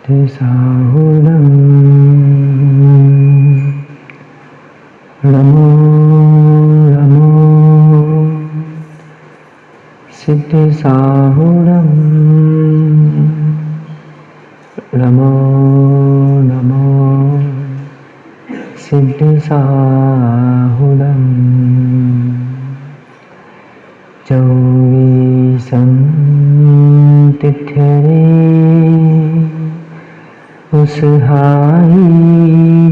सिद्धिसाहुरं नमो नमो सिद्धिसाहुरं नमो नमो सिद्धिसाहुरं चौवीसं तिथ्यरे उस हाई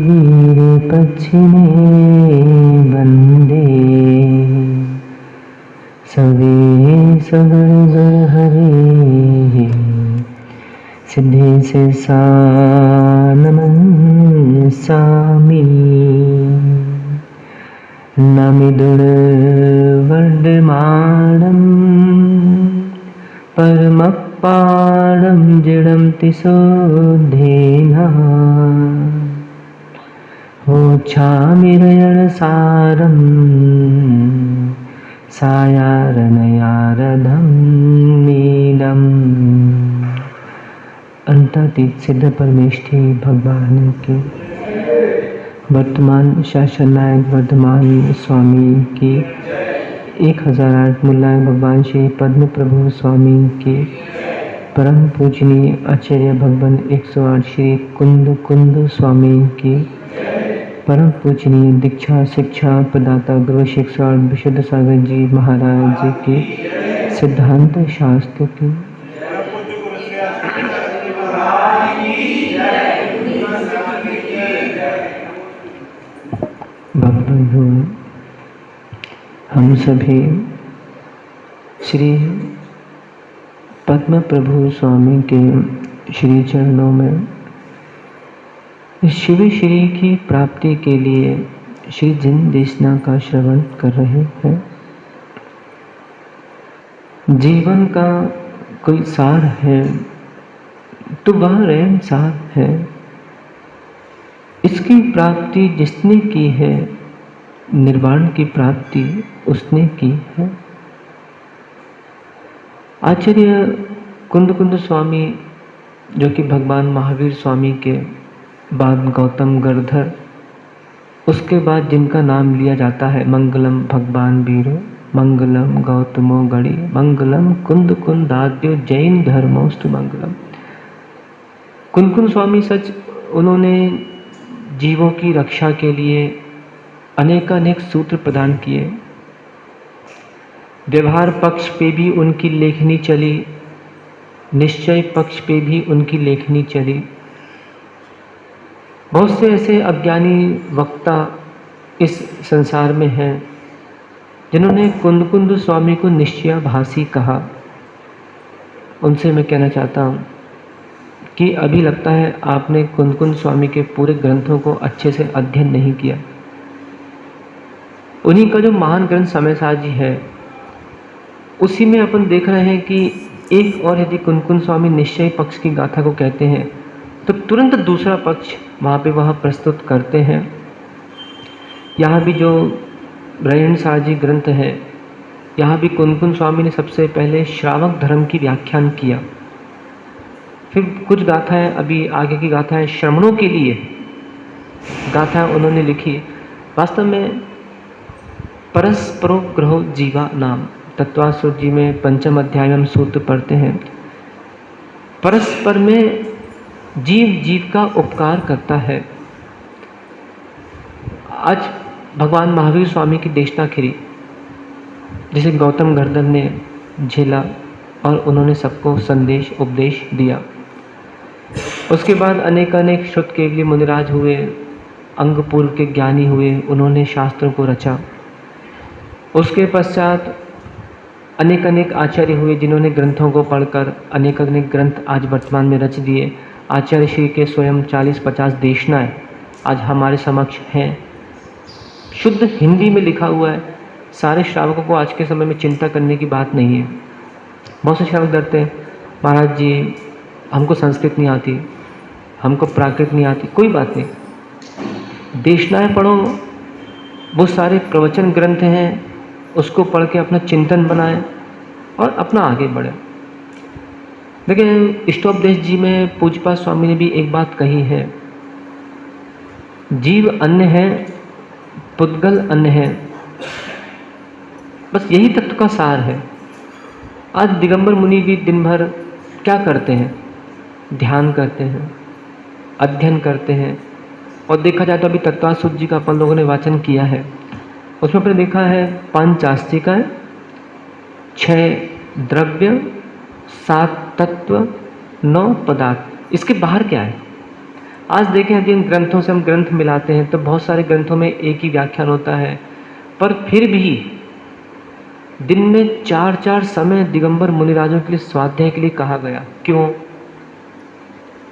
वीर पश्चिमे बंदे सवे सगर हरे सिद्धि से सानमन सामी नमिदुर वर्धमानं परमपाणं जडं तिसोद्धेना होच्छामिरयणसारं सायारनयारधं नीलम्। अंतातीत सिद्ध परमेष्ठी भगवान की वर्तमान शासन नायक वर्धमान स्वामी की 1008 मुल्लाय भगवान श्री पद्म प्रभु स्वामी की परम पूजनीय आचार्य भगवान 108 श्री कुंद कुंद स्वामी की परम पूजनीय दीक्षा शिक्षा प्रदाता गुरु 108 विशुद्ध सागर जी महाराज की सिद्धांत शास्त्र की भक्तों, हम सभी श्री पद्म प्रभु स्वामी के श्री चरणों में शिव श्री की प्राप्ति के लिए श्री जिन देशना का श्रवण कर रहे हैं। जीवन का कोई सार है तो वह रहन सार है। इसकी प्राप्ति जिसने की है, निर्वाण की प्राप्ति उसने की है। आचार्य कुंद कुंद स्वामी जो कि भगवान महावीर स्वामी के बाद गौतम गर्धर, उसके बाद जिनका नाम लिया जाता है मंगलम भगवान वीरो, मंगलम गौतमो गणी, मंगलम कुंद कुंदाद्यो जैन धर्मोस्तु मंगलम। कुंद कुंद स्वामी सच उन्होंने जीवों की रक्षा के लिए अनेकानेक सूत्र प्रदान किए। व्यवहार पक्ष पे भी उनकी लेखनी चली, निश्चय पक्ष पे भी उनकी लेखनी चली। बहुत से ऐसे अज्ञानी वक्ता इस संसार में हैं जिन्होंने कुंद कुंद स्वामी को निश्चयाभासी कहा। उनसे मैं कहना चाहता हूँ कि अभी लगता है आपने कुंद कुंद स्वामी के पूरे ग्रंथों को अच्छे से अध्ययन नहीं किया। उन्हीं का जो महान ग्रंथ समय साजी है, उसी में अपन देख रहे हैं कि एक और यदि कुंद कुंद स्वामी निश्चय पक्ष की गाथा को कहते हैं तो तुरंत दूसरा पक्ष वहाँ पे वह प्रस्तुत करते हैं। यहाँ भी जो ब्रह्मण्य साजी ग्रंथ है, यहाँ भी कुंद कुंद स्वामी ने सबसे पहले श्रावक धर्म की व्याख्यान किया। फिर कुछ गाथाएं, अभी आगे की गाथाएं श्रमणों के लिए गाथा उन्होंने लिखी। वास्तव में परस्परो ग्रहो जीवा नाम तत्वासुर जी में 5वें अध्याय में हम सूत्र पढ़ते हैं। परस्पर में जीव जीव का उपकार करता है। आज भगवान महावीर स्वामी की देशना खिरी, जिसे गौतम गर्दर ने झेला और उन्होंने सबको संदेश उपदेश दिया। उसके बाद अनेक श्रुत के लिए मुनिराज हुए, अंग पूर्व के ज्ञानी हुए, उन्होंने शास्त्रों को रचा। उसके पश्चात अनेक आचार्य हुए जिन्होंने ग्रंथों को पढ़कर अनेक ग्रंथ आज वर्तमान में रच दिए। आचार्य श्री के स्वयं 40-50 देशनाएं आज हमारे समक्ष हैं। शुद्ध हिंदी में लिखा हुआ है। सारे श्रावकों को आज के समय में चिंता करने की बात नहीं है। बहुत से श्रावक डरते हैं, महाराज जी हमको संस्कृत नहीं आती, हमको प्राकृत नहीं आती। कोई बात नहीं, देशनाएं पढ़ो, वो सारे प्रवचन ग्रंथ हैं, उसको पढ़ के अपना चिंतन बनाएं और अपना आगे बढ़े। देखिए, इष्टोपदेश जी में पूज्यपाद स्वामी ने भी एक बात कही है, जीव अन्य है, पुद्गल अन्य है, बस यही तत्व का सार है। आज दिगंबर मुनि भी दिन भर क्या करते हैं? ध्यान करते हैं, अध्ययन करते हैं। और देखा जाए तो अभी तत्वास सूत्र जी का अपन लोगों ने वाचन किया है, उसमें आपने देखा है 5 आस्तिकाएं, 6 द्रव्य, 7 तत्व, 9 पदार्थ। इसके बाहर क्या है? आज देखें, जिन ग्रंथों से हम ग्रंथ मिलाते हैं तो बहुत सारे ग्रंथों में एक ही व्याख्यान होता है, पर फिर भी दिन में 4-4 समय दिगंबर मुनिराजों के लिए स्वाध्याय के लिए कहा गया। क्यों?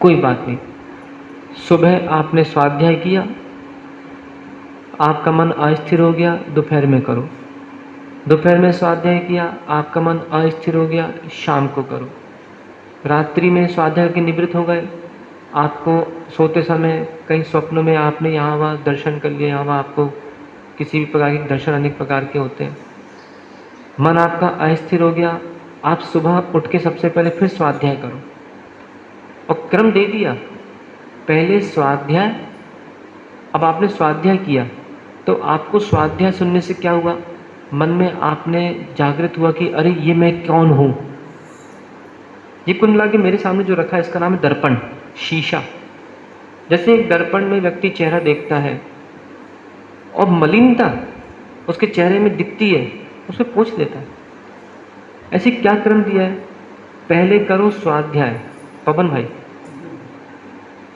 कोई बात नहीं, सुबह आपने स्वाध्याय किया, आपका मन अस्थिर हो गया, दोपहर में करो। दोपहर में स्वाध्याय किया, आपका मन अस्थिर हो गया, शाम को करो। रात्रि में स्वाध्याय के निवृत्त हो गए, आपको सोते समय कहीं स्वप्नों में आपने यहाँ वहाँ दर्शन कर लिया, यहाँ वहाँ आपको किसी भी प्रकार के दर्शन अनेक प्रकार के होते हैं, मन आपका अस्थिर हो गया, आप सुबह उठ के सबसे पहले फिर स्वाध्याय करो। और क्रम दे दिया, पहले स्वाध्याय, अब आपने स्वाध्याय किया तो आपको स्वाध्याय सुनने से क्या हुआ? मन में आपने जागृत हुआ कि अरे ये मैं कौन हूँ। ये कुल मिला के मेरे सामने जो रखा है इसका नाम है दर्पण, शीशा। जैसे एक दर्पण में व्यक्ति चेहरा देखता है और मलिनता उसके चेहरे में दिखती है, उसे पूछ लेता है। ऐसे क्या क्रम दिया है? पहले करो स्वाध्याय, पवन भाई।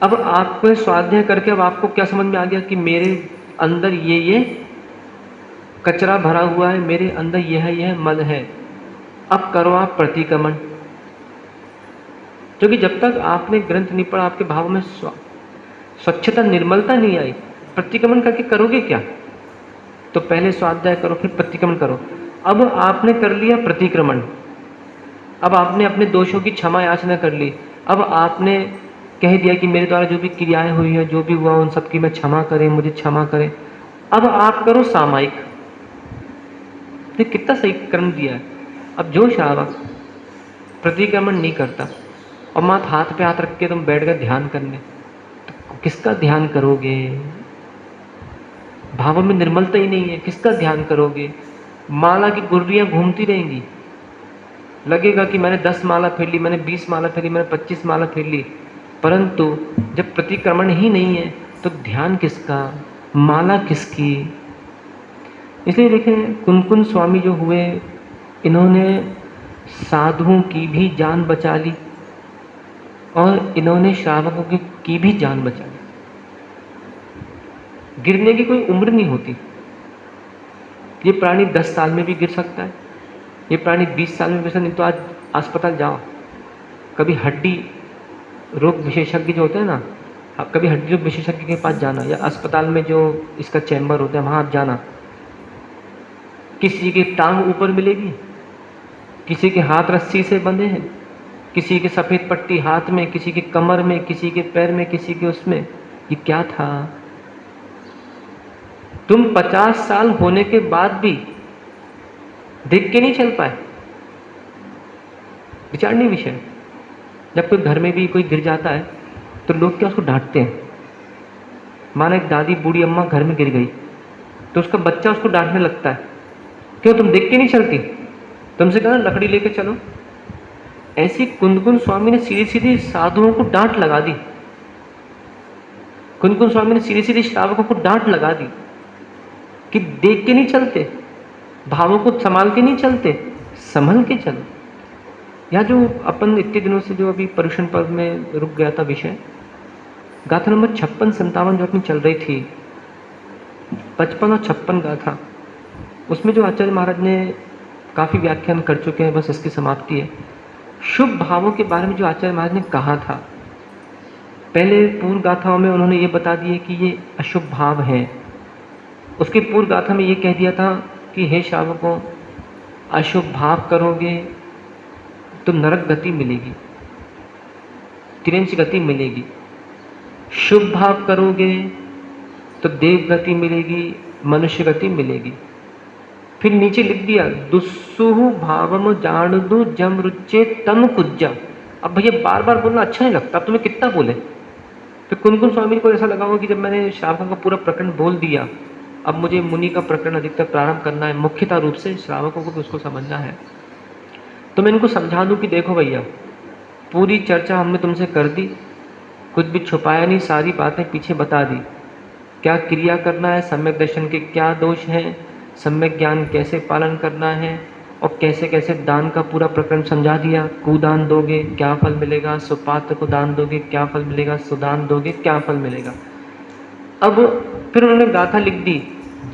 अब आपको स्वाध्याय करके अब आपको क्या समझ में आ गया कि मेरे अंदर ये कचरा भरा हुआ है, मेरे अंदर यह मल है। अब करो आप प्रतिक्रमण, क्योंकि जब तक आपने ग्रंथ नहीं पढ़ा, आपके भाव में स्वच्छता, निर्मलता नहीं आई, प्रतिक्रमण करके करोगे क्या? तो पहले स्वाध्याय करो, फिर प्रतिक्रमण करो। अब आपने कर लिया प्रतिक्रमण, अब आपने अपने दोषों की क्षमा याचना कर ली, अब आपने कह दिया कि मेरे द्वारा जो भी क्रियाएं हुई है, जो भी हुआ, उन सब की मैं क्षमा करें, मुझे क्षमा करें। अब आप करो सामायिक। तो कितना सही क्रम दिया है। अब जो श्रावक प्रतिक्रमण नहीं करता और मात्र हाथ पे हाथ रख के तुम बैठ गए ध्यान करने, तो किसका ध्यान करोगे? भाव में निर्मलता ही नहीं है, किसका ध्यान करोगे? माला की गुर्रियां घूमती रहेंगी, लगेगा कि मैंने 10 माला फेर ली, मैंने 20 माला फेरी, मैंने 25 माला फेर ली, परंतु जब प्रतिक्रमण ही नहीं है तो ध्यान किसका, माला किसकी? इसलिए देखें, कुनकुन स्वामी जो हुए, इन्होंने साधुओं की भी जान बचा ली और इन्होंने श्रावकों की भी जान बचा ली। गिरने की कोई उम्र नहीं होती। ये प्राणी 10 साल में भी गिर सकता है, ये प्राणी 20 साल में गिर सकता है। नहीं तो आज अस्पताल जाओ, कभी हड्डी रोग विशेषज्ञ जो होते हैं ना, आप कभी हड्डी रोग विशेषज्ञ के पास जाना, या अस्पताल में जो इसका चैम्बर होता है वहाँ आप जाना, किसी की टांग ऊपर मिलेगी, किसी के हाथ रस्सी से बंधे हैं, किसी के सफ़ेद पट्टी हाथ में, किसी के कमर में, किसी के पैर में, किसी के उसमें। ये क्या था? तुम 50 साल होने के बाद भी देख के नहीं चल पाए। विचारणीय विषय। जब कोई घर में भी कोई गिर जाता है तो लोग क्या उसको डांटते हैं। माना एक दादी बूढ़ी अम्मा घर में गिर गई तो उसका बच्चा उसको डांटने लगता है, क्यों तुम देख के नहीं चलती, तुमसे कहना लकड़ी लेके चलो। ऐसी कुनकुन स्वामी ने सीधी सीधी साधुओं को डांट लगा दी, कुनकुन स्वामी ने सीधी सीधी श्रावकों को डांट लगा दी कि देख के नहीं चलते, भावों को संभाल के नहीं चलते, संभल के चलो। या जो अपन इतने दिनों से जो अभी पर्युषण पर्व में रुक गया था विषय, गाथा नंबर 56-57 जो अपनी चल रही थी, 55 और 56 गाथा, उसमें जो आचार्य महाराज ने काफ़ी व्याख्यान कर चुके हैं, बस इसकी समाप्ति है। शुभ भावों के बारे में जो आचार्य महाराज ने कहा था, पहले पूर्व गाथाओं में उन्होंने ये बता दिए कि ये अशुभ भाव हैं। उसके पूर्व गाथा में ये कह दिया था कि हे श्रावकों, अशुभ भाव करोगे तो नरक गति मिलेगी, तिरंच गति मिलेगी। शुभ भाव करोगे तो देव गति मिलेगी, मनुष्य गति मिलेगी। फिर नीचे लिख दिया, दुस्सुहु भावम जाणदु जम रुचे तम कुज्जा। अब भैया बार बार बोलना अच्छा नहीं लगता, अब तुम्हें कितना बोले। फिर कुनकुन स्वामी को ऐसा लगा हो कि जब मैंने श्रावकों का पूरा प्रकरण बोल दिया, अब मुझे मुनि का प्रकरण अधिकतर प्रारंभ करना है, मुख्यतः रूप से श्रावकों को भी उसको समझना है। तो मैं इनको समझा दूं कि देखो भैया, पूरी चर्चा हमने तुमसे कर दी, कुछ भी छुपाया नहीं, सारी बातें पीछे बता दी। क्या क्रिया करना है, सम्यक दर्शन के क्या दोष हैं, सम्यक ज्ञान कैसे पालन करना है, और कैसे कैसे दान का पूरा प्रकरण समझा दिया। कुदान दोगे क्या फल मिलेगा, सुपात्र को दान दोगे क्या फल मिलेगा, सुदान दोगे क्या फल मिलेगा। अब फिर उन्होंने गाथा लिख दी,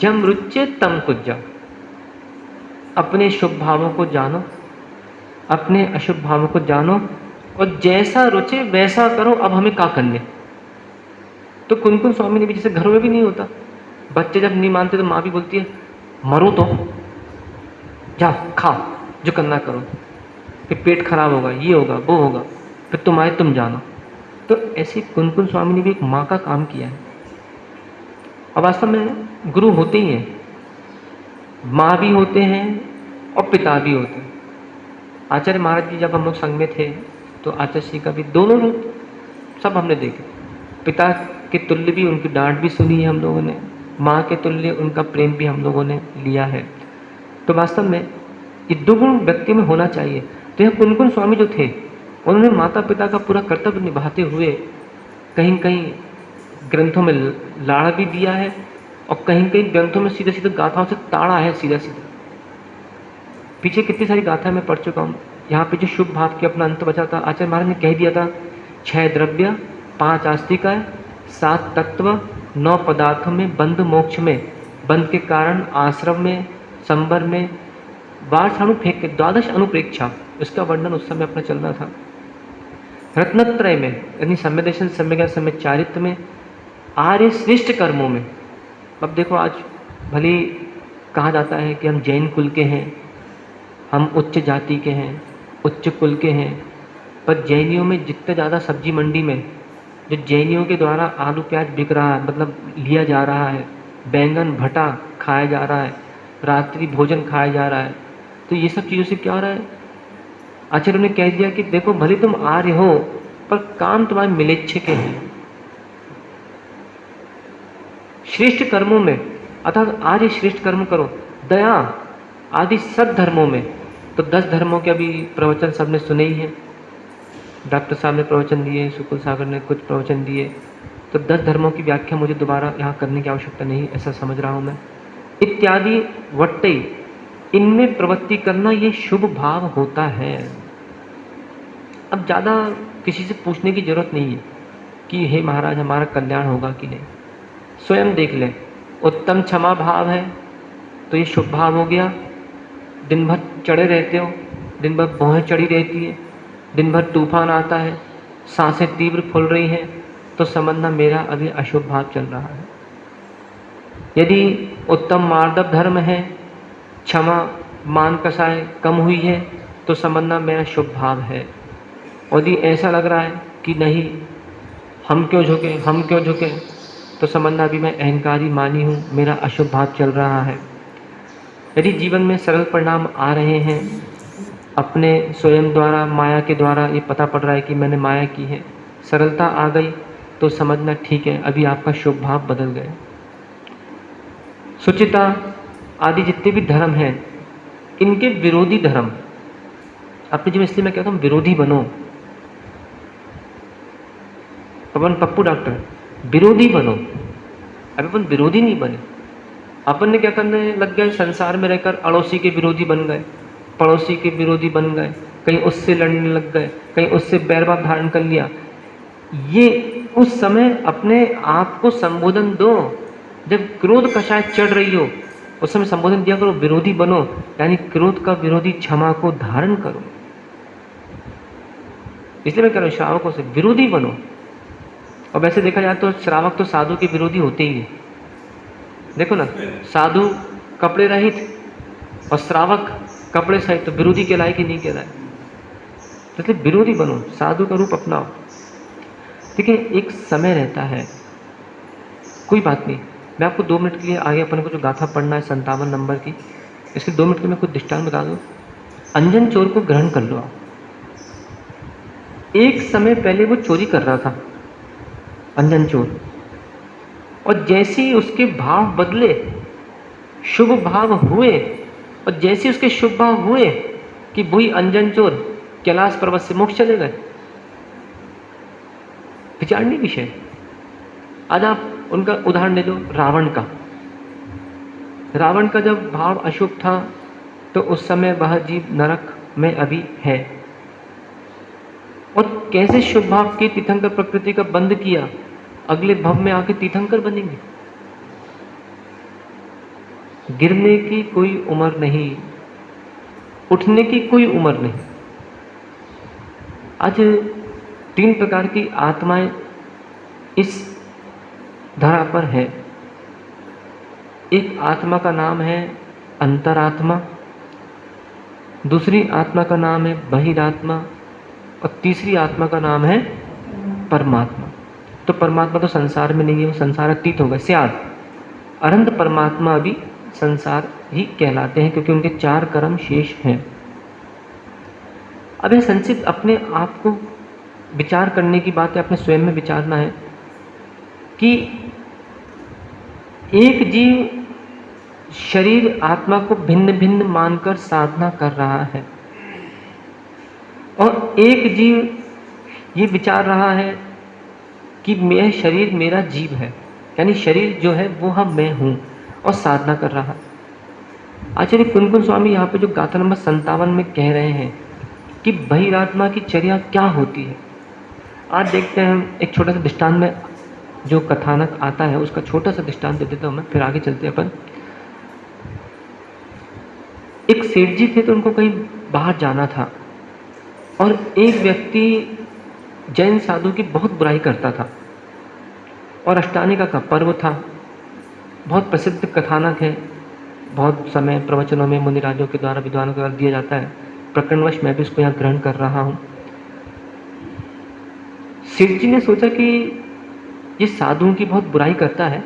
जम रुचे तम कुज्जा, अपने शुभ भावों को जानो, अपने अशुभ भावों को जानो, और जैसा रुचे वैसा करो, अब हमें क्या करने। तो कुनकुन स्वामी ने भी, जैसे घरों में भी नहीं होता, बच्चे जब नहीं मानते तो माँ भी बोलती है मरो तो, जाओ खाओ जो करना करो, फिर पेट खराब होगा, ये होगा वो होगा, फिर तुम आए तुम जानो। तो ऐसे कुनकुन स्वामी ने भी एक माँ का काम किया है। और वास्तव में गुरु होते ही हैं, माँ भी होते हैं और पिता भी होते हैं। आचार्य महाराज जी जब हम लोग संग में थे तो आचार्य जी का भी दोनों रूप सब हमने देखे। पिता के तुल्य भी उनकी डांट भी सुनी है हम लोगों ने, माँ के तुल्य उनका प्रेम भी हम लोगों ने लिया है। तो वास्तव में ये दो गुण व्यक्ति में होना चाहिए। तो यह कुनकुन स्वामी जो थे, उन्होंने माता पिता का पूरा कर्तव्य निभाते हुए कहीं कहीं ग्रंथों में लाड़ भी दिया है, और कहीं कहीं ग्रंथों में सीधे सीधे गाथाओं से ताड़ा है सीधा सीधा। पीछे कितनी सारी गाथा मैं पढ़ चुका हूँ। यहाँ पे जो शुभ भाव के अपना अंत बचा था, आचार्य महाराज ने कह दिया था, 6 द्रव्य 5 आस्तिका 7 तत्व 9 पदार्थों में, बंध मोक्ष में, बंध के कारण आश्रम में, संबर में, वार्षाणु फेंक के 12 अनुप्रेक्षा, इसका वर्णन उस समय अपना चलना था। रत्नत्रय में यानी सम्यक दर्शन, सम्यक ज्ञान, सम्यक चारित्र में, आर्य श्रेष्ठ कर्मों में। अब देखो आज भले कहा जाता है कि हम जैन कुल के हैं, हम उच्च जाति के हैं, उच्च कुल के हैं, पर जैनियों में जितने ज़्यादा सब्जी मंडी में जो जैनियों के द्वारा आलू प्याज बिक रहा है, मतलब लिया जा रहा है, बैंगन भटा खाया जा रहा है, रात्रि भोजन खाया जा रहा है, तो ये सब चीज़ों से क्या हो रहा है। आचार्य ने कह दिया कि देखो भले तुम आर्य हो पर काम तुम्हारे मिलेच्छ के हैं। श्रेष्ठ कर्मों में अर्थात आर्य श्रेष्ठ कर्म करो, दया आदि सब धर्मों में। तो 10 धर्मों के अभी प्रवचन सबने सुने ही हैं, डॉक्टर साहब ने प्रवचन दिए, सुकुल सागर ने कुछ प्रवचन दिए, तो 10 धर्मों की व्याख्या मुझे दोबारा यहाँ करने की आवश्यकता नहीं, ऐसा समझ रहा हूँ मैं। इत्यादि वट्टई, इनमें प्रवृत्ति करना ये शुभ भाव होता है। अब ज़्यादा किसी से पूछने की जरूरत नहीं है कि हे महाराज हमारा कल्याण होगा कि नहीं, स्वयं देख लें। उत्तम क्षमा भाव है तो ये शुभ भाव हो गया। दिन भर चढ़े रहते हो, दिन भर भौहें चढ़ी रहती है, दिन भर तूफान आता है, सांसें तीव्र फूल रही हैं, तो समझना मेरा अभी अशुभ भाव चल रहा है। यदि उत्तम मार्दव धर्म है, क्षमा मान कसाय कम हुई है, तो समझना मेरा शुभ भाव है। और यदि ऐसा लग रहा है कि नहीं हम क्यों झुके हम क्यों झुके, तो समझना अभी मैं अहंकारी मानी हूँ, मेरा अशुभ भाव चल रहा है। यदि जीवन में सरल परिणाम आ रहे हैं, अपने स्वयं द्वारा माया के द्वारा ये पता पड़ रहा है कि मैंने माया की है, सरलता आ गई, तो समझना ठीक है अभी आपका शुभ भाव बदल गए। सुचिता आदि जितने भी धर्म हैं, इनके विरोधी धर्म, अपने जीवन इसलिए मैं कहता हूँ विरोधी बनो। अपन पप्पू डॉक्टर विरोधी बनो, अभी अपन विरोधी नहीं बने। अपन ने क्या करने लग गए, संसार में रहकर अड़ोसी के विरोधी बन गए, पड़ोसी के विरोधी बन गए, कहीं उससे लड़ने लग गए, कहीं उससे बैरभाव धारण कर लिया। ये उस समय अपने आप को संबोधन दो, जब क्रोध कषाय चढ़ रही हो उस समय संबोधन दिया करो, विरोधी बनो, यानी क्रोध का विरोधी क्षमा को धारण करो। इसलिए मैं कह रहा हूँ श्रावकों से विरोधी बनो। और वैसे देखा जाए तो श्रावक तो साधु के विरोधी होते ही हैं। देखो ना, साधु कपड़े रहित और श्रावक कपड़े सहित, तो विरोधी कहलाए कि नहीं कहलाए। तो इसलिए विरोधी बनो, साधु का रूप अपनाओ। देखिए एक समय रहता है, कोई बात नहीं, मैं आपको 2 मिनट के लिए आगे अपन को जो गाथा पढ़ना है 57 नंबर की, इसके 2 मिनट के मैं कुछ दृष्टांत बता दूँ। अंजन चोर को ग्रहण कर लो आप। एक समय पहले वो चोरी कर रहा था, अंजन चोर, और जैसे ही उसके भाव बदले, शुभ भाव हुए, और जैसे उसके शुभ भाव हुए कि वही अंजन चोर कैलाश पर्वत से मोक्ष चले गए। विचारणीय विषय। आज आप उनका उदाहरण ले लो, रावण का। रावण का जब भाव अशुभ था तो उस समय वह जीव नरक में अभी है, और कैसे शुभ भाव की तीर्थंकर प्रकृति का बंद किया, अगले भव में आके तीर्थंकर बनेंगे। गिरने की कोई उम्र नहीं, उठने की कोई उम्र नहीं। आज 3 प्रकार की आत्माएं इस धरा पर है। एक आत्मा का नाम है अंतरात्मा, दूसरी आत्मा का नाम है बहिरात्मा, और तीसरी आत्मा का नाम है परमात्मा। तो परमात्मा तो संसार में नहीं है, वो संसार अतीत हो गए, स्याद। अनंत परमात्मा भी संसार ही कहलाते हैं, क्योंकि उनके 4 कर्म शेष हैं। अब यह संचित अपने आप को विचार करने की बात है, अपने स्वयं में विचारना है कि एक जीव शरीर आत्मा को भिन्न भिन्न मानकर साधना कर रहा है, और एक जीव ये विचार रहा है कि यह शरीर मेरा जीव है, यानी शरीर जो है वो हम मैं हूँ, और साधना कर रहा है। आचार्य कुनकुन स्वामी यहाँ पे जो गाथा नंबर 57 में कह रहे हैं कि बहिरात्मा की चर्या क्या होती है। आज देखते हैं हम एक छोटा सा दृष्टांत में जो कथानक आता है उसका छोटा सा दृष्टांत दे देता हूँ मैं, फिर आगे चलते हैं अपन। एक सेठ जी थे, तो उनको कहीं बाहर जाना था, और एक व्यक्ति जैन साधु की बहुत बुराई करता था, और अष्टानिका का पर्व था, बहुत प्रसिद्ध कथानक है, बहुत समय प्रवचनों में मुनिराजों के द्वारा, विद्वानों के द्वारा दिया जाता है। प्रकरणवश मैं भी इसको यहाँ ग्रहण कर रहा हूँ। सेठ जी ने सोचा कि ये साधुओं की बहुत बुराई करता है,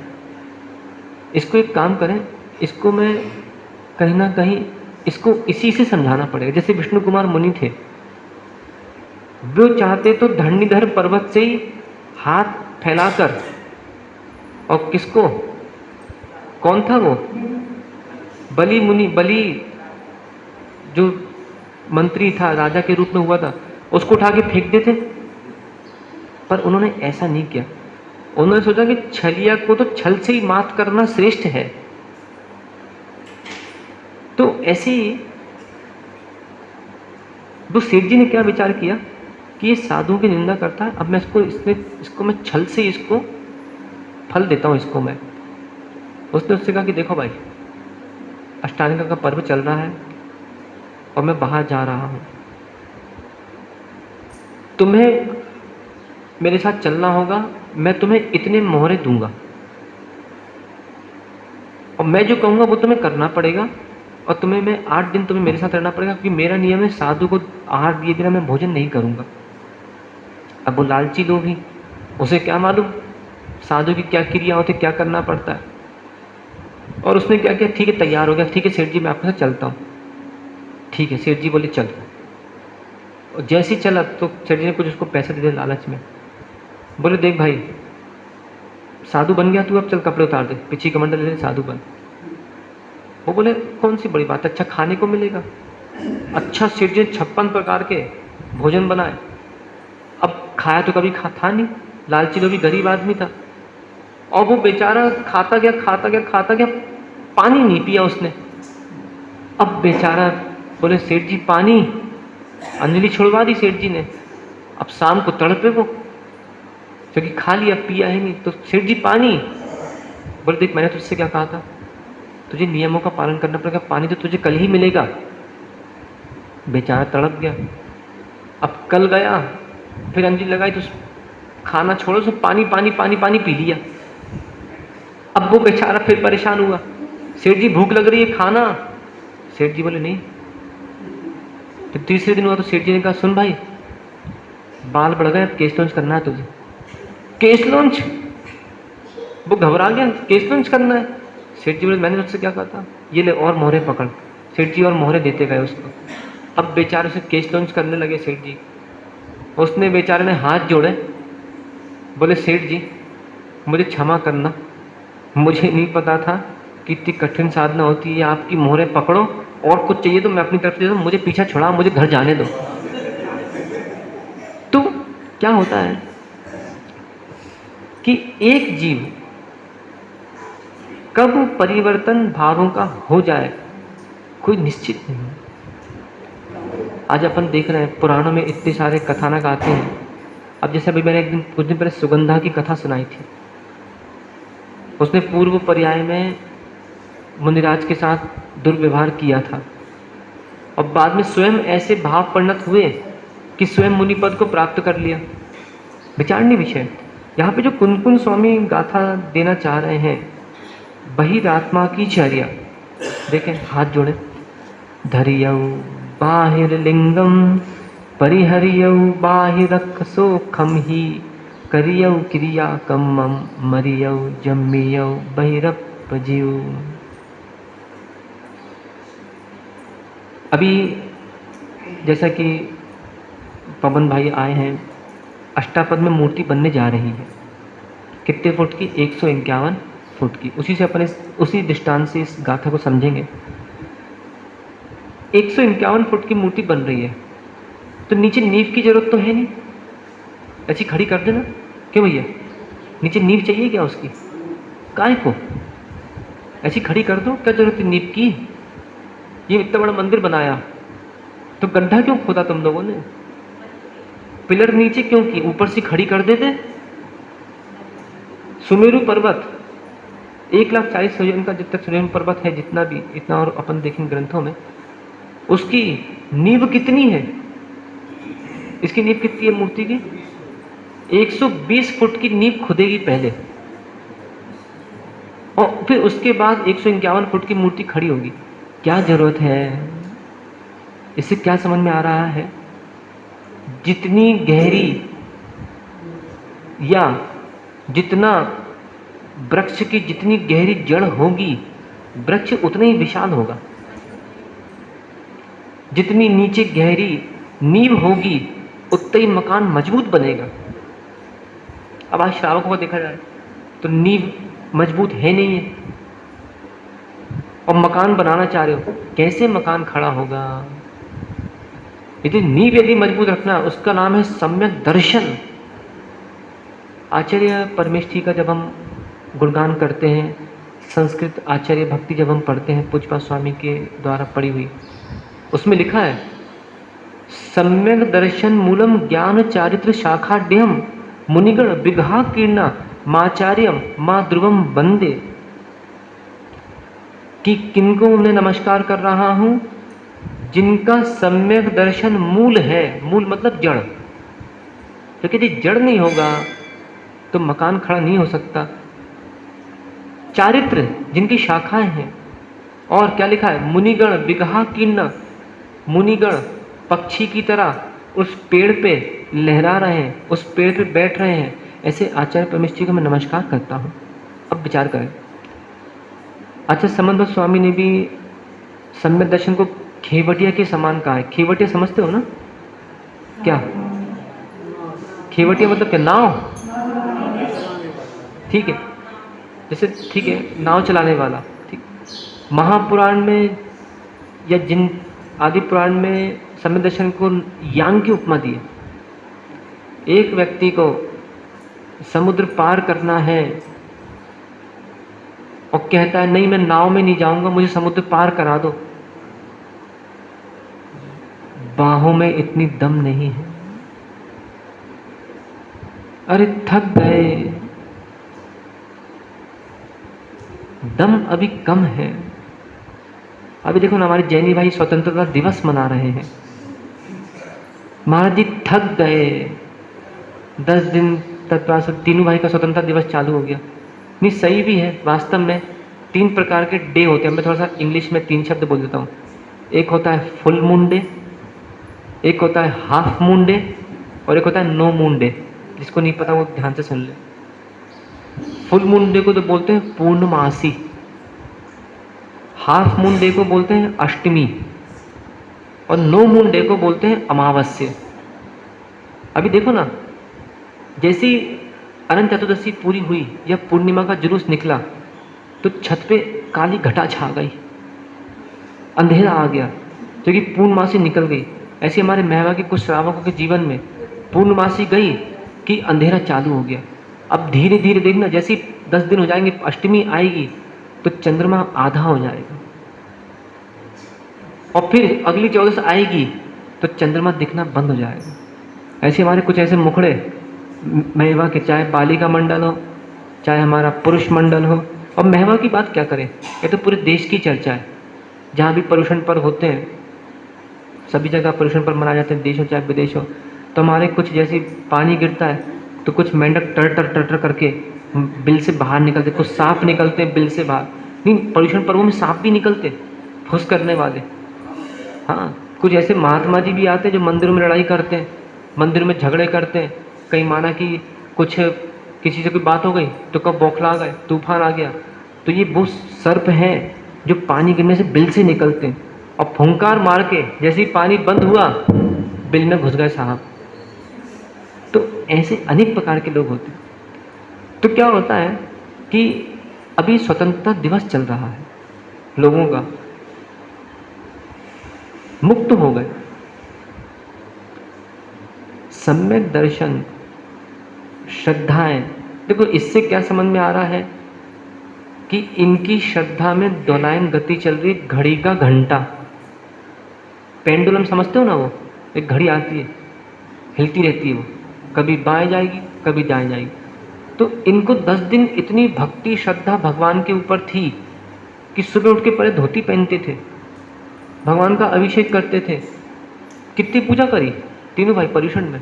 इसको एक काम करें, इसको मैं कहीं ना कहीं इसको इसी से समझाना पड़ेगा। जैसे विष्णु कुमार मुनि थे, वो चाहते तो धरणीधर पर्वत से ही हाथ फैलाकर, और किसको, कौन था वो, बलि मुनि, बलि जो मंत्री था, राजा के रूप में हुआ था, उसको उठा के फेंक देते, पर उन्होंने ऐसा नहीं किया। उन्होंने सोचा कि छलिया को तो छल से ही मात करना श्रेष्ठ है। तो ऐसे ही वो सेठ जी ने क्या विचार किया कि ये साधुओं की निंदा करता है, अब मैं इसको मैं छल से इसको फल देता हूँ, इसको मैं। उसने उससे कहा कि देखो भाई, अष्टांगिका का पर्व चल रहा है और मैं बाहर जा रहा हूँ, तुम्हें मेरे साथ चलना होगा, मैं तुम्हें इतने मोहरे दूंगा, और मैं जो कहूँगा वो तुम्हें करना पड़ेगा, और तुम्हें मैं 8 दिन तुम्हें मेरे साथ रहना पड़ेगा, क्योंकि मेरा नियम है साधु को आहार दिए बिना मैं भोजन नहीं करूँगा। अब वो लालची लोग ही, उसे क्या मालूम साधु की क्या क्रिया होती, क्या करना पड़ता है। और उसने क्या किया, ठीक है तैयार हो गया, ठीक है सेठ जी मैं आपके साथ चलता हूँ। ठीक है, सेठ जी बोले चल। और जैसे ही चला तो सेठ जी ने कुछ उसको पैसे दे दिए लालच में, बोले देख भाई साधु बन गया तू, अब चल कपड़े उतार दे, पीछे कमंडल ले, साधु बन। वो बोले कौन सी बड़ी बात है, अच्छा खाने को मिलेगा। अच्छा, सेठ जी 56 प्रकार के भोजन बनाए। अब खाया तो कभी था नहीं, लालची लोग भी, गरीब आदमी था, और वो बेचारा खाता गया, पानी नहीं पिया उसने। अब बेचारा बोले सेठ जी पानी, अंजलि छुड़वा दी सेठ जी ने। अब शाम को तड़पे वो, क्योंकि खा लिया पिया ही नहीं, तो सेठ जी पानी। बोले देख मैंने तुझसे क्या कहा था, तुझे नियमों का पालन करना पड़ेगा, पानी तो तुझे कल ही मिलेगा। बेचारा तड़प गया। अब कल गया, फिर अंजलि लगाई तो खाना छोड़ो, सब पानी पानी पानी पानी पी लिया। अब वो बेचारा फिर परेशान हुआ, सेठ जी भूख लग रही है खाना। सेठ जी बोले नहीं। फिर तीसरे दिन हुआ तो सेठ जी ने कहा सुन भाई, बाल बढ़ गए, अब केश लॉन्च करना है तुझे। केश लॉन्च? वो घबरा गया, केश लॉन्च करना है। सेठ जी बोले मैंने उससे क्या कहा था, ये ले और मोहरे पकड़। सेठ जी और मोहरे देते गए उसको। अब बेचारे से केश लॉन्च करने लगे सेठ जी। उसने बेचारे ने हाथ जोड़े, बोले सेठ जी मुझे क्षमा करना, मुझे नहीं पता था कि इतनी कठिन साधना होती है, आपकी मोहरें पकड़ो और कुछ चाहिए तो मैं अपनी तरफ से दे दूं, मुझे पीछा छुड़ा, मुझे घर जाने दो। तो क्या होता है कि एक जीव कब परिवर्तन भावों का हो जाए कोई निश्चित नहीं। आज अपन देख रहे हैं पुराणों में इतने सारे कथानक आते हैं। अब जैसे अभी मैंने कुछ दिन पहले सुगंधा की कथा सुनाई थी, उसने पूर्व पर्याय में मुनिराज के साथ दुर्व्यवहार किया था और बाद में स्वयं ऐसे भाव परिणत हुए कि स्वयं मुनि पद को प्राप्त कर लिया। विचारणीय विषय। यहाँ पे जो कुनकुन स्वामी गाथा देना चाह रहे हैं, बहिरात्मा की चर्या देखें, हाथ जोड़े, धरियौ बाहिर लिंगम परिहरियौ बाहिरक सोखम ही करियौ क्रिया कम्मम मरियौ जम्मियौ बहिरपजियौ। अभी जैसा कि पवन भाई आए हैं, अष्टापद में मूर्ति बनने जा रही है। कितने फुट की? 151 फुट की। उसी से अपन उसी दृष्टांत से इस गाथा को समझेंगे। 151 फुट की मूर्ति बन रही है तो नीचे नींव की जरूरत तो है नहीं, ऐसी खड़ी कर देना। क्यों भैया, नीचे नींव चाहिए क्या उसकी? काहे को? ऐसी खड़ी कर दो, क्या जरूरत है नींव की? ये इतना बड़ा मंदिर बनाया तो गड्ढा क्यों खोदा तुम लोगों ने? पिलर नीचे क्यों की? ऊपर से खड़ी कर देते। सुमेरु पर्वत 1,40,000 का जितना सुमेरु पर्वत है, जितना भी, इतना और अपन देखेंगे ग्रंथों में, उसकी नींव कितनी है? इसकी नींव कितनी है मूर्ति की? 120 फुट की नींव खुदेगी पहले और फिर उसके बाद 151 फुट की मूर्ति खड़ी होगी। क्या जरूरत है? इससे क्या समझ में आ रहा है? जितनी गहरी या जितना वृक्ष की जितनी गहरी जड़ होगी, वृक्ष उतना ही विशाल होगा। जितनी नीचे गहरी नींव होगी उतना ही मकान मजबूत बनेगा। अब आज श्रावकों को देखा जाए तो नींव मजबूत है नहीं है और मकान बनाना चाह रहे हो, कैसे मकान खड़ा होगा? यदि नींव यदि मजबूत रखना, उसका नाम है सम्यक दर्शन। आचार्य परमेष्ठी का जब हम गुणगान करते हैं, संस्कृत आचार्य भक्ति जब हम पढ़ते हैं, पूज्यपाद स्वामी के द्वारा पढ़ी हुई, उसमें लिखा है सम्यक दर्शन मूलम ज्ञान चारित्र शाखाढ्यम मुनिगण विघा कीर्णा माचार्यम माँ ध्रुवम वंदे। कि किनको मैं नमस्कार कर रहा हूं? जिनका सम्यक दर्शन मूल है। मूल मतलब जड़, क्योंकि यदि जड़ नहीं होगा तो मकान खड़ा नहीं हो सकता। चारित्र, जिनकी शाखाएं हैं। और क्या लिखा है? मुनिगण विघा कीर्णा, मुनिगण पक्षी की तरह उस पेड़ पे लहरा रहे हैं, उस पेड़ पे बैठ रहे हैं। ऐसे आचार्य परमेष्ठी को मैं नमस्कार करता हूँ। अब विचार करें, आचार्य समन्वय स्वामी ने भी सम्यक दर्शन को खेवटिया के समान कहा है। खेवटिया समझते हो ना? क्या खेवटिया मतलब? क्या नाव? ठीक है, जैसे ठीक है, नाव चलाने वाला। ठीक, महापुराण में या जिन आदि पुराण में सम्यक दर्शन को यांग की उपमा दी है। एक व्यक्ति को समुद्र पार करना है और कहता है नहीं मैं नाव में नहीं जाऊंगा, मुझे समुद्र पार करा दो। बाहों में इतनी दम नहीं है, अरे थक गए, दम अभी कम है। अभी देखो ना, हमारे जैनी भाई स्वतंत्रता दिवस मना रहे हैं। महाराज जी थक गए, 10 दिन तक तीनों भाई का स्वतंत्रता दिवस चालू हो गया। नहीं, सही भी है। वास्तव में 3 प्रकार के डे होते हैं। मैं थोड़ा सा इंग्लिश में 3 शब्द बोल देता हूँ। एक होता है फुल मून डे, एक होता है हाफ मून डे और एक होता है नो मून डे। जिसको नहीं पता वो ध्यान से सुन ले। फुल मून डे को तो बोलते हैं पूर्णमासी, हाफ मून डे को बोलते हैं अष्टमी और नो मून डे को बोलते हैं अमावस्या। अभी देखो ना, जैसी अनंत चतुर्दशी पूरी हुई या पूर्णिमा का जुलूस निकला तो छत पे काली घटा छा गई, अंधेरा आ गया क्योंकि पूर्णमासी निकल गई। ऐसे हमारे महवा के कुछ श्रावकों के जीवन में पूर्णमासी गई कि अंधेरा चालू हो गया। अब धीरे धीरे देखना, जैसे 10 दिन हो जाएंगे, अष्टमी आएगी तो चंद्रमा आधा हो जाएगा, और फिर अगली 14 आएगी तो चंद्रमा दिखना बंद हो जाएगा। ऐसे हमारे कुछ ऐसे मुखड़े महवा के, चाहे बालिका मंडल हो चाहे हमारा पुरुष मंडल हो, और महवा की बात क्या करें, ये तो पूरे देश की चर्चा है। जहाँ भी पर्युषण पर्व होते हैं, सभी जगह पर्युषण पर्व मनाए जाते हैं, देश हो चाहे विदेश हो, तो हमारे कुछ जैसे पानी गिरता है तो कुछ मेंढक टर टर टर टर करके बिल से बाहर निकलते, कुछ सांप निकलते हैं बिल से बाहर। नहीं, पर्युषण पर्वों में सांप भी निकलते, फुस करने वाले। हाँ, कुछ ऐसे महात्मा जी भी आते हैं जो मंदिरों में लड़ाई करते हैं, मंदिरों में झगड़े करते हैं। कहीं माना कि कुछ किसी से कोई बात हो गई तो कब बौखला गए, तूफान आ गया, तो ये वो सर्प हैं जो पानी गिरने से बिल से निकलते हैं, और फुंकार मार के जैसे ही पानी बंद हुआ बिल में घुस गए साहब। तो ऐसे अनेक प्रकार के लोग होते हैं। तो क्या होता है कि अभी स्वतंत्रता दिवस चल रहा है, लोगों का मुक्त हो गए। सम्यक दर्शन, श्रद्धाएं, देखो इससे क्या समझ में आ रहा है कि इनकी श्रद्धा में दोलायन गति चल रही, घड़ी का घंटा, पेंडुलम समझते हो ना, वो एक घड़ी आती है, हिलती रहती है, वो कभी बाएं जाएगी कभी दाएं जाएगी। तो इनको 10 दिन इतनी भक्ति श्रद्धा भगवान के ऊपर थी कि सुबह उठ के पहले धोती पहनते थे, भगवान का अभिषेक करते थे। कितनी पूजा करी तीनों भाई पर्युषण में,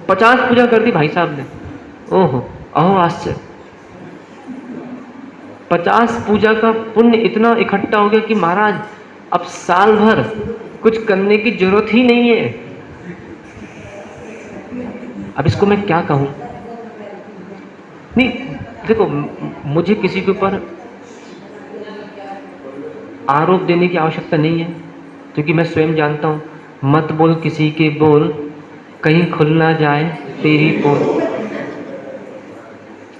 50 पूजा कर दी भाई साहब ने। ओहो अहो आश्चर्य, 50 पूजा का पुण्य इतना इकट्ठा हो गया कि महाराज अब साल भर कुछ करने की जरूरत ही नहीं है। अब इसको मैं क्या कहूं? नहीं देखो, मुझे किसी के ऊपर आरोप देने की आवश्यकता नहीं है, क्योंकि मैं स्वयं जानता हूं, मत बोल किसी के बोल, कहीं खुल ना जाए तेरी पोल।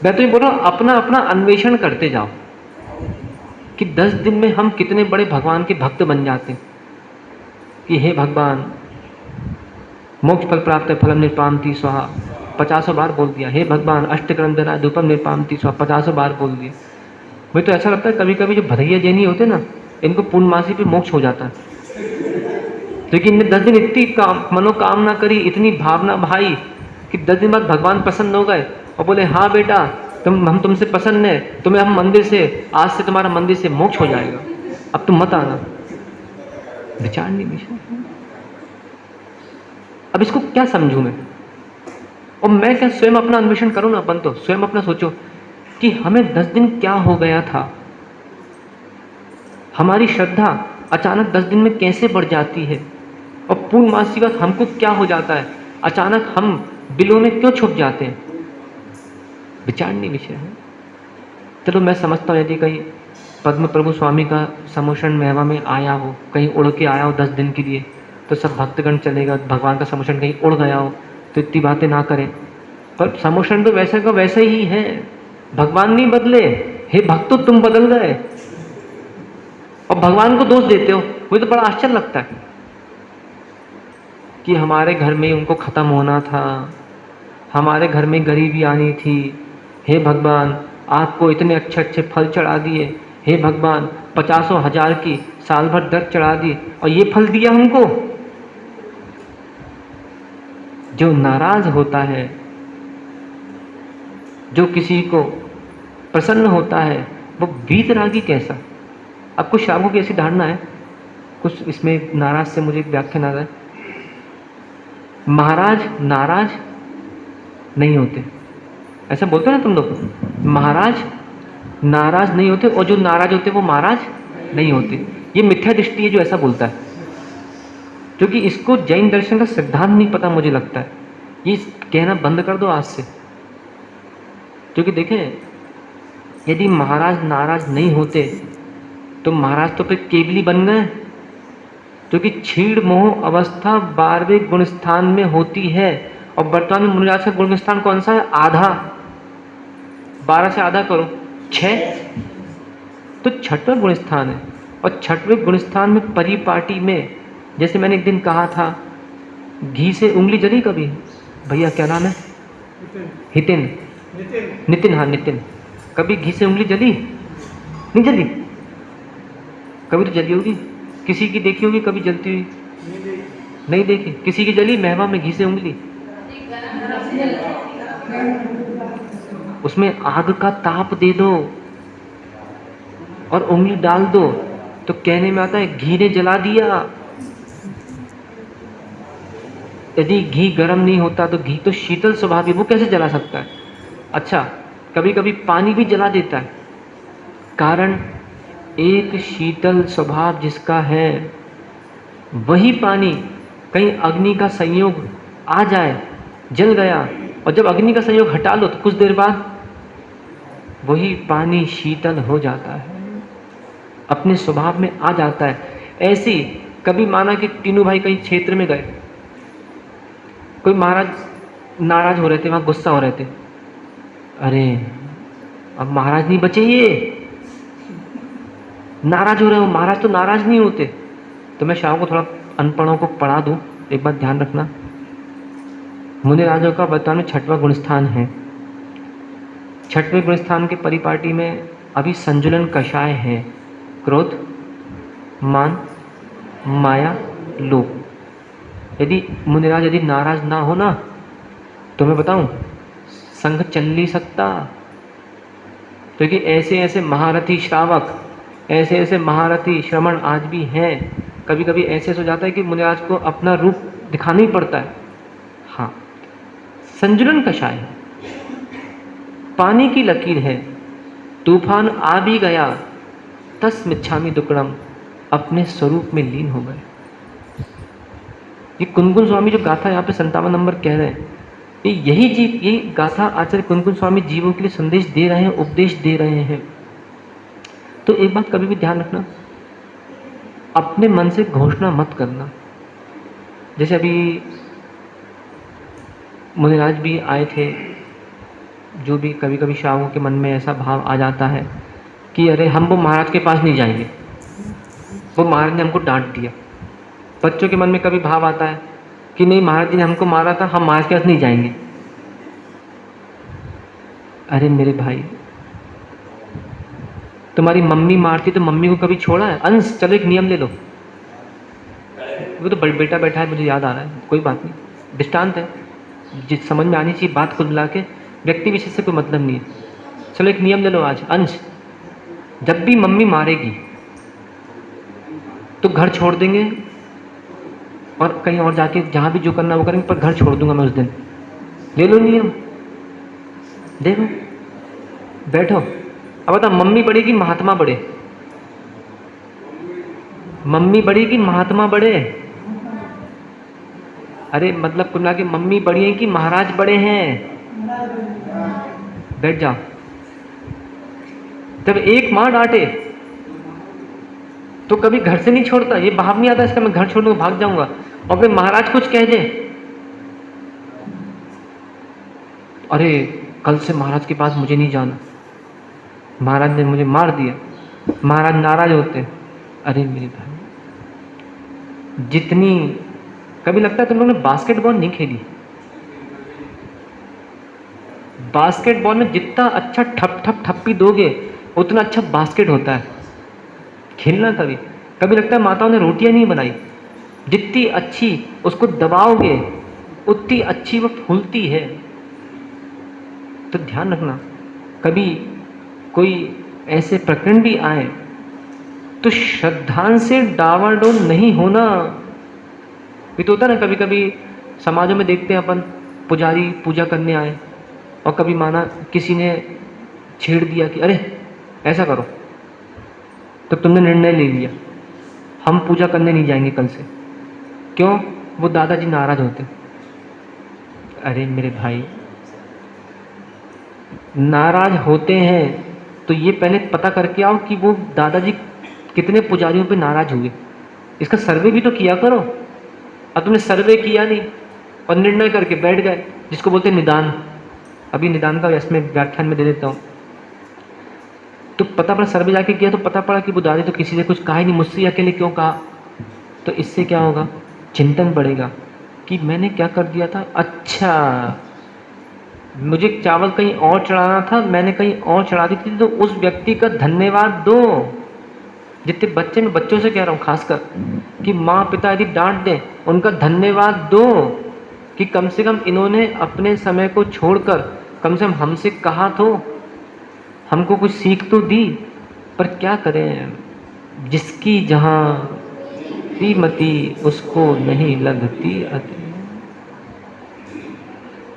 मैं तो ये बोल रहा हूं, अपना अपना अन्वेषण करते जाओ कि 10 दिन में हम कितने बड़े भगवान के भक्त बन जाते हैं कि हे भगवान मोक्ष फल प्राप्त है, फलम निर्पामति स्वाहा, 50 बार बोल दिया। हे भगवान अष्टक्रम दना धूपम निर्पामति स्वाहा, 50 बार बोल दिया। मुझे तो ऐसा लगता है कभी कभी जो भदैया जैनी होते ना, इनको पूर्णमासी पे मोक्ष हो जाता है, लेकिन इनने 10 दिन इतनी मनोकामना करी, इतनी भावना भाई कि 10 दिन बाद भगवान प्रसन्न हो गए और बोले हाँ बेटा हम तुमसे प्रसन्न है, तुम्हें हम मंदिर से, आज से तुम्हारा मंदिर से मोक्ष हो जाएगा, अब तुम मत आना। विचार नहीं विषय। अब इसको क्या समझूं मैं, और मैं क्या स्वयं अपना अन्वेषण करूं ना? अपन तो स्वयं अपना सोचो कि हमें 10 दिन क्या हो गया था, हमारी श्रद्धा अचानक 10 दिन में कैसे बढ़ जाती है, और पूर्णमासी का हमको क्या हो जाता है, अचानक हम बिलों में क्यों छुप जाते हैं। विचारणीय विषय है। चलो मैं समझता हूँ यदि कहीं पद्म प्रभु स्वामी का समोषण महवा में आया हो, कहीं उड़ के आया हो 10 दिन के लिए, तो सब भक्तगण चलेगा, भगवान का समोषण कहीं उड़ गया हो तो इतनी बातें ना करें। पर समोषण तो वैसे का वैसे ही है, भगवान नहीं बदले, हे भक्तों तुम बदल गए और भगवान को दोष देते हो। मुझे तो बड़ा आश्चर्य लगता है कि हमारे घर में उनको खत्म होना था, हमारे घर में गरीबी आनी थी, हे भगवान आपको इतने अच्छे अच्छे फल चढ़ा दिए, हे भगवान 50,000 की साल भर दर्द चढ़ा दी और ये फल दिया हमको। जो नाराज होता है, जो किसी को प्रसन्न होता है, वो वीतरागी कैसा। अब कुछ श्रावकों की ऐसी धारणा है, कुछ इसमें नाराज से मुझे व्याख्या आ रहा है, महाराज नाराज नहीं होते, ऐसा बोलते हो ना तुम लोग, महाराज नाराज नहीं होते और जो नाराज होते वो महाराज नहीं होते। ये मिथ्या दृष्टि है जो ऐसा बोलता है, क्योंकि इसको जैन दर्शन का सिद्धांत नहीं पता मुझे लगता है। ये कहना बंद कर दो आज से, क्योंकि देखें यदि महाराज नाराज नहीं होते तो महाराज तो फिर केवली बन गए, क्योंकि क्षीण मोह अवस्था 12वें गुण स्थान में होती है। और वर्तमान में मुनिराज का गुण स्थान कौन सा है? आधा। 12 से आधा करो, 6, तो 6वां गुण स्थान है। और 6वें गुण स्थान में परिपाटी में, जैसे मैंने एक दिन कहा था, घी से उंगली जली कभी? भैया क्या नाम है? हितिन, नितिन, हाँ नितिन, कभी घी से उंगली जली? नहीं जली? कभी तो जली होगी, किसी की देखी होगी कभी जलती हुई? नहीं देखी। किसी की जली महवा में घी से उंगली? उसमें आग का ताप दे दो और उंगली डाल दो तो कहने में आता है घी ने जला दिया। यदि घी गर्म नहीं होता तो घी तो शीतल स्वभाव है, वो कैसे जला सकता है? अच्छा, कभी कभी पानी भी जला देता है। कारण एक शीतल स्वभाव जिसका है, वही पानी कहीं अग्नि का संयोग आ जाए, जल गया, और जब अग्नि का संयोग हटा लो तो कुछ देर बाद वही पानी शीतल हो जाता है, अपने स्वभाव में आ जाता है। ऐसी कभी माना कि तीनों भाई कहीं क्षेत्र में गए, कोई महाराज नाराज हो रहे थे, वहाँ गुस्सा हो रहे थे, अरे अब महाराज नहीं बचे, ये नाराज हो रहे हो। महाराज तो नाराज नहीं होते। तो मैं शाम को थोड़ा अनपढ़ों को पढ़ा दूं, एक बात ध्यान रखना। मुनि राजों का वर्तमान में 6वां गुण स्थान है। 6वें गुण स्थान के परिपाटी में अभी संजुलन कषाय है, क्रोध, मान, माया, लोभ। यदि मुनिराज यदि नाराज ना हो ना, तो मैं बताऊं संघ चल नहीं सकता। क्योंकि ऐसे ऐसे महारथी श्रावक, ऐसे ऐसे महारथी श्रमण आज भी हैं। कभी कभी ऐसे हो जाता है कि मुनिराज को अपना रूप दिखाना ही पड़ता है। हाँ, संजुलन कषाय है, पानी की लकीर है, तूफान आ भी गया, तस मिच्छामि दुक्कड़म, अपने स्वरूप में लीन हो गए। ये कुनकुन स्वामी जो गाथा यहाँ पे 57 नंबर कह रहे हैं, यही गाथा आचार्य कुनकुन स्वामी जीवों के लिए संदेश दे रहे हैं, उपदेश दे रहे हैं। तो एक बात कभी भी ध्यान रखना, अपने मन से घोषणा मत करना। जैसे अभी मुनिराज भी आए थे, जो भी कभी कभी श्रावकों के मन में ऐसा भाव आ जाता है कि अरे हम वो महाराज के पास नहीं जाएंगे, वो महाराज ने हमको डांट दिया। बच्चों के मन में कभी भाव आता है कि नहीं महाराज जी ने हमको मारा था, हम महाराज के पास नहीं जाएंगे। अरे मेरे भाई, तुम्हारी मम्मी मारती तो मम्मी को कभी छोड़ा है? अंश चलो एक नियम ले लो। वो तो बेटा बैठा है, मुझे याद आ रहा है, कोई बात नहीं, दृष्टांत है, जिस समझ में आनी चाहिए बात, कुल मिला के व्यक्ति विशेष से कोई मतलब नहीं है। चलो एक नियम ले लो आज, अंश जब भी मम्मी मारेगी तो घर छोड़ देंगे और कहीं और जाके जहाँ भी जो करना वो करेंगे, पर घर छोड़ दूंगा मैं उस दिन। ले लो नियम, देखो बैठो। अब बता, मम्मी बड़ी कि महात्मा बड़े? मम्मी बड़ी कि महात्मा बड़े? अरे मतलब कुल मिला के मम्मी बड़ी है कि महाराज बड़े हैं? बैठ जाओ। जब एक माँ डांटे तो कभी घर से नहीं छोड़ता, ये भाव नहीं आता इसका मैं घर छोड़ दूंगा, भाग जाऊंगा। और फिर महाराज कुछ कह दे, अरे कल से महाराज के पास मुझे नहीं जाना, महाराज ने मुझे मार दिया, महाराज नाराज होते। अरे मेरे भाई, जितनी कभी लगता है तुम लोगों ने बास्केटबॉल नहीं खेली। बास्केटबॉल में जितना अच्छा ठप्पी दोगे उतना अच्छा बास्केट होता है। खेलना कभी कभी लगता है माताओं ने रोटियां नहीं बनाई, जितनी अच्छी उसको दबाओगे उतनी अच्छी वो फूलती है। तो ध्यान रखना, कभी कोई ऐसे प्रकरण भी आए तो श्रद्धा से डावाडोल नहीं होना। ये तो होता ना, कभी कभी समाजों में देखते हैं अपन, पुजारी पूजा करने आए और कभी माना किसी ने छेड़ दिया कि अरे ऐसा करो, तो तुमने निर्णय ले लिया हम पूजा करने नहीं जाएंगे कल से। क्यों? वो दादाजी नाराज होते। अरे मेरे भाई, नाराज होते हैं तो ये पहले पता करके आओ कि वो दादाजी कितने पुजारियों पे नाराज हुए। इसका सर्वे भी तो किया करो। अब तुमने सर्वे किया नहीं और निर्णय करके बैठ गए, जिसको बोलते हैं निदान। अभी निदान का इसमें व्याख्यान में दे देता हूँ। तो पता पड़ा, सर्वे जाके किया तो पता पड़ा कि वो दादी तो किसी ने कुछ कहा ही नहीं, मुझसे अकेले क्यों कहा। तो इससे क्या होगा, चिंतन बढ़ेगा कि मैंने क्या कर दिया था। अच्छा, मुझे चावल कहीं और चढ़ाना था, मैंने कहीं और चढ़ा दी थी, तो उस व्यक्ति का धन्यवाद दो। जितने बच्चे, मैं बच्चों से कह रहा हूँ खासकर, कि माँ पिता यदि डांट दें, उनका धन्यवाद दो कि कम से कम इन्होंने अपने समय को छोड़कर कम से कम हमसे कहा तो, हमको कुछ सीख तो दी। पर क्या करें, जिसकी जहाँ श्रीमती उसको नहीं लगती अति।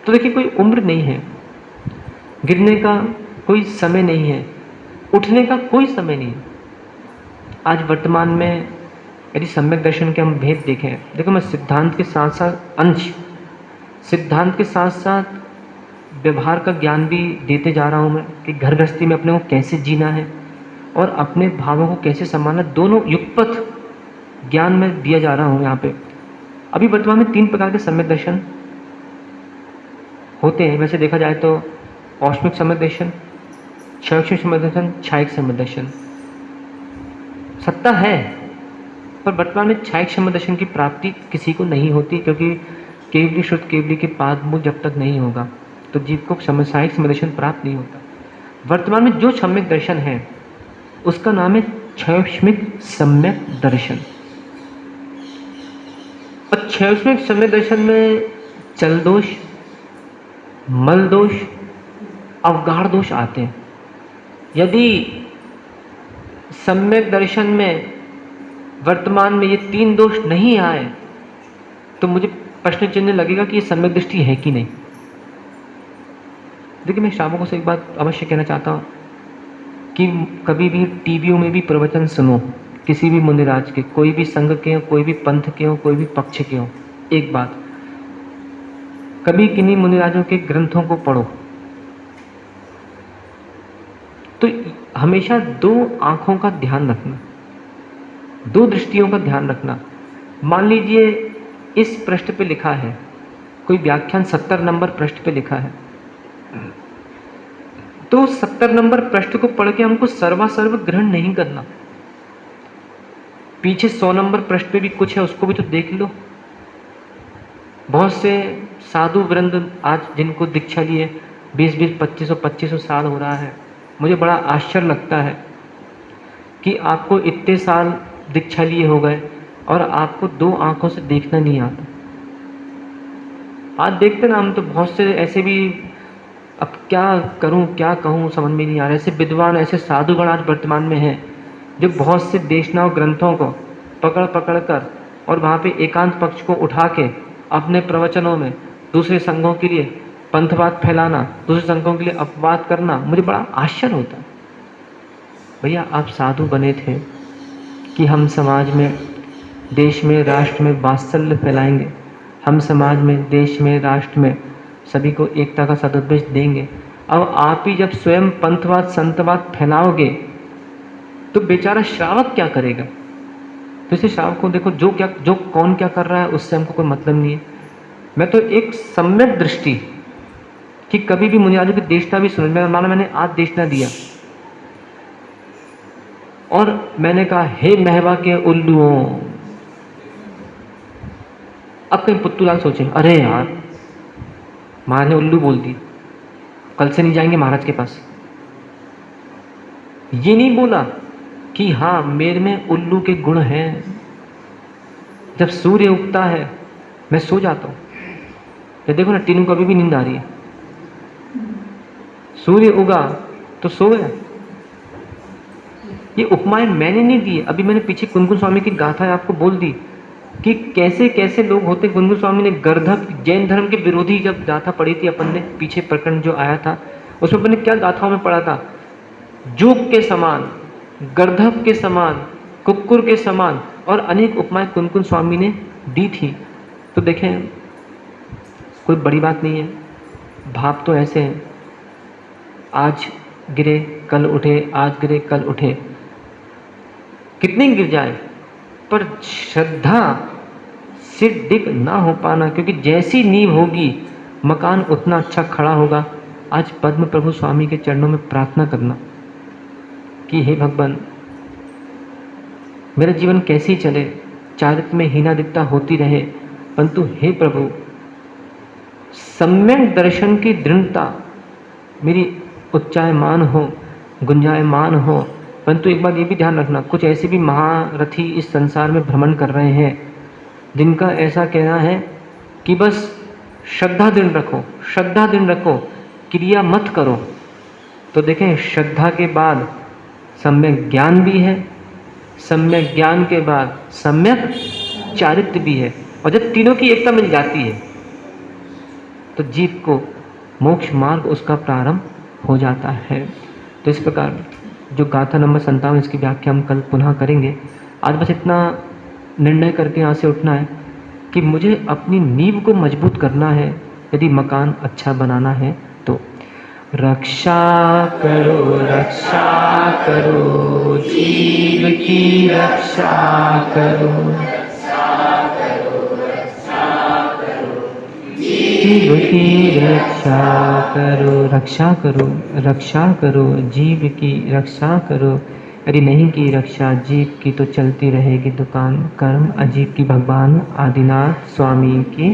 तो देखिए, कोई उम्र नहीं है, गिरने का कोई समय नहीं है, उठने का कोई समय नहीं है। आज वर्तमान में यदि सम्यक दर्शन के हम भेद देखें, देखो मैं सिद्धांत के साथ साथ अंश, सिद्धांत के साथ साथ व्यवहार का ज्ञान भी देते जा रहा हूँ मैं, कि घर गृहस्थी में अपने को कैसे जीना है और अपने भावों को कैसे संभालना, दोनों युगपथ ज्ञान में दिया जा रहा हूँ यहाँ पे। अभी वर्तमान में 3 प्रकार के सम्यक दर्शन होते हैं। वैसे देखा जाए तो औष्मिक सम्यक दर्शन, शैक्षिक सम्यक दर्शन, छायिक सम्यक दर्शन। सत्ता है, पर वर्तमान में छायिक सम्यक दर्शन की प्राप्ति किसी को नहीं होती, क्योंकि केवली शुद्ध केवली के पाद मूल जब तक नहीं होगा तो जीव को छायिक सम्यक दर्शन प्राप्त नहीं होता। वर्तमान में जो सम्यक दर्शन है उसका नाम है क्षयौष्मिक सम्यक दर्शन। और क्षयौष्मिक सम्यक दर्शन में चल दोष, मल दोष, अवगाढ़ दोष आते हैं। यदि सम्यक दर्शन में वर्तमान में ये 3 दोष नहीं आए तो मुझे प्रश्न चिन्ह लगेगा कि ये सम्यक दृष्टि है कि नहीं। देखिए, मैं श्रावकों से एक बात अवश्य कहना चाहता हूँ कि कभी भी टीवियों में भी प्रवचन सुनो, किसी भी मुनिराज के, कोई भी संघ के हो, कोई भी पंथ के हो, कोई भी पक्ष के हो, एक बात, कभी किन्हीं मुनिराजों के ग्रंथों को पढ़ो तो हमेशा 2 आंखों का ध्यान रखना, 2 दृष्टियों का ध्यान रखना। मान लीजिए इस पृष्ठ पे लिखा है, कोई व्याख्यान 70 नंबर पृष्ठ पे लिखा है, तो 70 नंबर पृष्ठ को पढ़ के हमको सर्वासर्व ग्रहण नहीं करना। पीछे 100 नंबर पृष्ठ पे भी कुछ है, उसको भी तो देख लो। बहुत से साधु वृंद आज जिनको दीक्षा लिए 20-20, 2500 साल हो रहा है, मुझे बड़ा आश्चर्य लगता है कि आपको इतने साल दीक्षा लिए हो गए और आपको 2 आंखों से देखना नहीं आता। आज देखते ना हम तो बहुत से ऐसे भी, अब क्या करूं क्या कहूं समझ में नहीं आ रहा। ऐसे विद्वान, ऐसे साधुगण आज वर्तमान में हैं जो बहुत से देशनाव ग्रंथों को पकड़ पकड़ कर और वहाँ पे एकांत पक्ष को उठा के अपने प्रवचनों में दूसरे संघों के लिए पंथवाद फैलाना, दूसरे संघों के लिए अपवाद करना, मुझे बड़ा आश्चर्य होता है। भैया, आप साधु बने थे कि हम समाज में, देश में, राष्ट्र में वात्सल्य फैलाएंगे, हम समाज में, देश में, राष्ट्र में सभी को एकता का सदुपदेश देंगे। अब आप ही जब स्वयं पंथवाद संतवाद फैलाओगे तो बेचारा श्रावक क्या करेगा। तो इसे श्रावक को देखो, जो कौन क्या कर रहा है उससे हमको कोई मतलब नहीं है। मैं तो एक सम्यक दृष्टि कि कभी भी मुनिराजों की देशना भी सुन, माना मैंने आज देशना दिया और मैंने कहा, हे महवा के उल्लुओं। अब कहीं पुत्तूलाल सोचे, अरे यार महाराज ने उल्लू बोल दी, कल से नहीं जाएंगे महाराज के पास। ये नहीं बोला कि हाँ मेरे में उल्लू के गुण हैं। जब सूर्य उगता है मैं सो जाता हूँ। ये देखो ना, टीनू को अभी भी नींद आ रही है। सूर्य उगा तो सो गया। ये उपमाएं मैंने नहीं दी, अभी मैंने पीछे कुनकुन स्वामी की गाथा आपको बोल दी कि कैसे कैसे लोग होते। कुनकुन स्वामी ने गर्धप, जैन धर्म के विरोधी जब गाथा पढ़ी थी अपन ने, पीछे प्रकरण जो आया था उसमें अपन ने क्या गाथाओं में पढ़ा था, जोग के समान, गर्धप के समान, कुक्कुर के समान और अनेक उपमाएं कुनकुन स्वामी ने दी थी। तो देखें, कोई बड़ी बात नहीं है। भाव तो ऐसे हैं, आज गिरे कल उठे, आज गिरे कल उठे। कितने गिर जाए, पर श्रद्धा से डिग ना हो पाना, क्योंकि जैसी नींव होगी मकान उतना अच्छा खड़ा होगा। आज पद्म प्रभु स्वामी के चरणों में प्रार्थना करना कि हे भगवान, मेरा जीवन कैसे ही चले, चारित्र में हीनादिकता होती रहे, परंतु हे प्रभु सम्यक दर्शन की दृढ़ता मेरी उच्चायमान हो, गुंजायमान हो। परंतु एक बात ये भी ध्यान रखना, कुछ ऐसे भी महारथी इस संसार में भ्रमण कर रहे हैं जिनका ऐसा कहना है कि बस श्रद्धा दृढ़ रखो, श्रद्धा दृढ़ रखो, क्रिया मत करो। तो देखें, श्रद्धा के बाद सम्यक ज्ञान भी है, सम्यक ज्ञान के बाद सम्यक चारित्र भी है, और जब तीनों की एकता मिल जाती है तो जीव को मोक्ष मार्ग उसका प्रारंभ हो जाता है। तो इस प्रकार जो गाथा नंबर 57 इसकी व्याख्या हम कल पुनः करेंगे। आज बस इतना निर्णय करके यहाँ से उठना है कि मुझे अपनी नींव को मजबूत करना है, यदि मकान अच्छा बनाना है तो। रक्षा करो जीव की रक्षा करो, जीव की रक्षा करो, रक्षा करो जीव की रक्षा करो। यदि नहीं की रक्षा जीव की तो चलती रहेगी दुकान। कर्म अजीब की भगवान आदिनाथ स्वामी की।